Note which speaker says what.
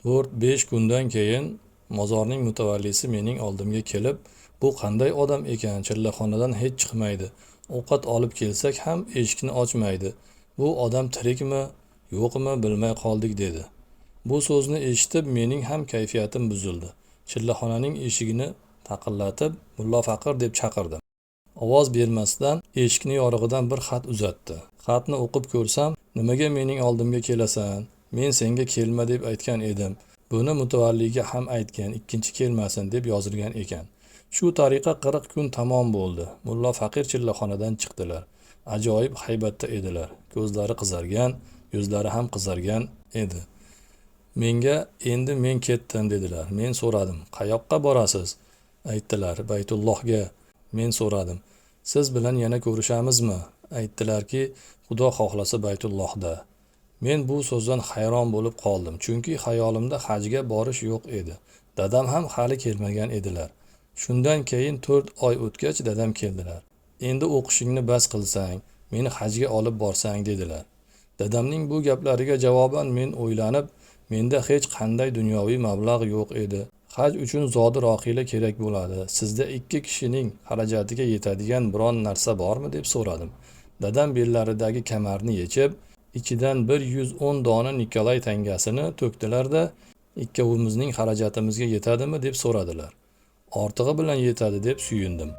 Speaker 1: 4-5 kundan keyin mozorning mutavallisi mening oldimga kelib, bu qanday odam ekan, chillaxonadan hech chiqmaydi. Ovqat olib kelsak ham eshikni ochmaydi. Bu odam tirikmi, yo'qmi bilmay qoldik dedi. Bu so'zni eshitib mening ham kayfiyatim buzildi. Chillaxonaning eshigini taqillatib, "Mulla Faqir" deb chaqirdim. Ovoz bermasdan eshikni yorig'idan bir xat uzatdi. Xatni o'qib ko'rsam, "Nimaga mening oldimga kelasan? Men senga kelma deb aytgan edim. Buni mutavalliga ham aytgan, ikkinchi kelmasin" deb yozilgan ekan. Shu tariqa 40 kun tamom bo'ldi. Mulla Faqir chillaxonadan chiqdilar. Ajoyib haybatda edilar. Ko'zlari qizargan, yuzlari ham qizargan edi. Menga "Endi men ketdim" dedilar. Men so'radim, "Qayoqqa borasiz?" Aytdilar, "Baytullohga." Men so'radim, "Siz bilan yana ko'rishamizmi?" Aytdilarki, "Xudo xohlasa Baytullohda." Men bu so'zdan hayron bo'lib qoldim, chunki xayolimda hajga borish yo'q edi. Dadam ham hali kelmagan edilar. Shundan keyin 4 oy o'tgach dadam keldilar. "Endi o'qishingni bas qilsang, meni hajga olib borsang" dedilar. Dadamning bu gaplariga javoban men o'ylanib, menda hech qanday dunyoviy mablag' yo'q edi. Haj uchun zodi rohila kerak bo'ladi. Sizda 2 kishining xarajatiga yetadigan biron narsa bormi deb so'radim. Dadam bellaridagi kamarni yechib, ichidan 110 dona Nikolay tangasini to'kdilar-da, "Ikkovimizning xarajatimizga yetadimi?" deb so'radilar. "Ortig'i bilan yetadi" deb suyundim.